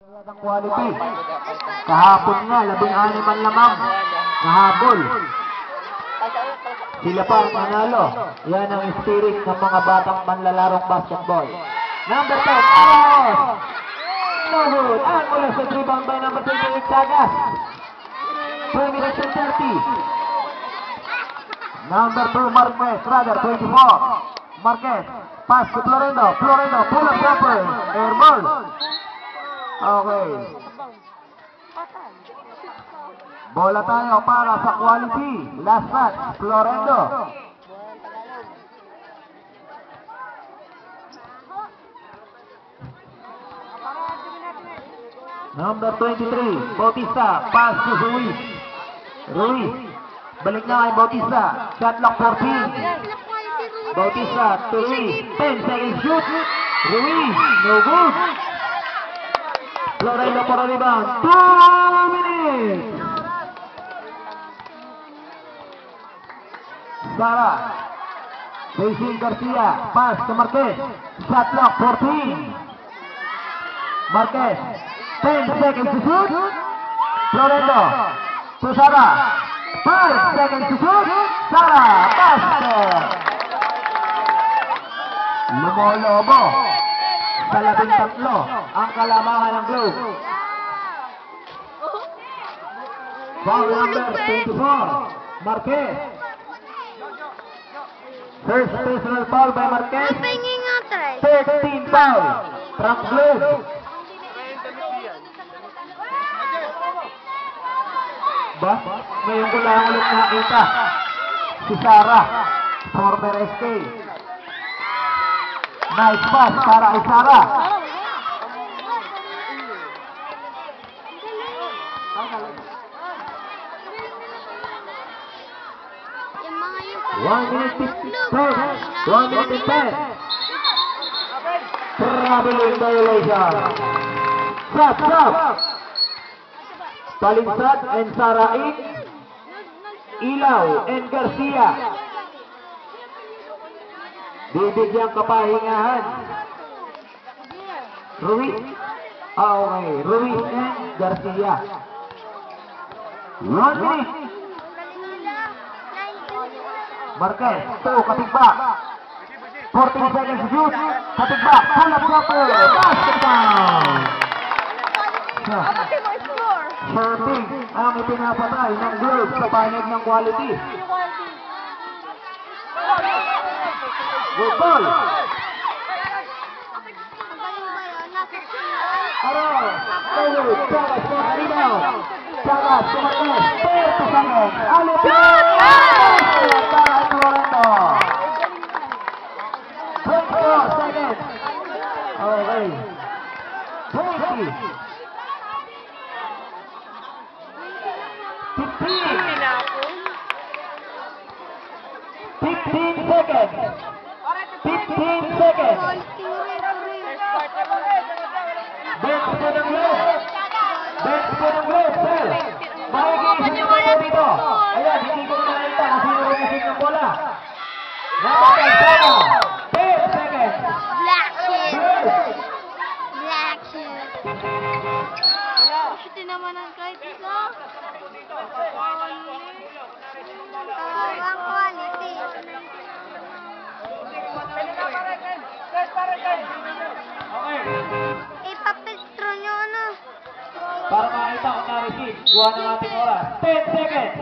Ang quality. Kahapon nga, 16 ang lamang. Nahabol. Sila pa ang nanalo. Yan ang spirit ng mga batang manlalarong basketball. Number 10, Aros! No good. And mula sa rebound by number 28, Tagas. 2 minutes and 30. Number 2, Marquez. Rather, 24. Marquez. Pass to Florendo. Florendo, pull up jumper. Air ball. Okay. Bola tayo para sa quality. Last shot, Florendo. Number 23, Bautista. Pass to Ruiz. Ruiz. Balik na kay Bautista. Shot clock 14. Bautista to Ruiz. 10 seconds shoot. Ruiz. No good. Florendo para rebound. 2 minutes. Sara. Facing Garcia. Pass to Marquez. Shot clock 14. Marquez. 10 seconds to shoot. Florendo. To Sara. 5 seconds to shoot. Sara. Basket. Lumolobo. Sa 13 ang kalamangan ng Globe. Foul number 24, Marquez. First personal foul by Marquez. 13 foul from Globe. Ngayon ko lang ulit nakita si Sara, former SK. Nice pass para kay Sara. One minute and 10. Traveling violation. Stop. Palinsad and Sara in. Ilaw and Garcia. Bibigyang kapahingahan. Ruiz. Okay. Ruiz and Garcia. 1 minute. Marquez. 2. Katigbak. 14 seconds to shoot. Katigbak. Pull up jumper. Basketball. Shooting ang ipinapatay ng Globe sa panig ng quality. Good ball. Aros. Taylor. Chagas for the rebound. Chagas to Marquez. 30 seconds. Alipin. Para at Florendo. 24 seconds. Okay. 20. 15 seconds. 15 seconds. Bench po ng Globe. Bench po ng Globe, sir. Makikiisip nyo kayo dito. Ayan, hindi ko na nakita kung sino rin ng bola. Napatay sana. 10 seconds. Black shit. Black shit. Ito naman ang kahit isa. Ang quality. Ipapiltro nyo ano. Para makita kung na-receive, buwan ng ating oras. 10 seconds.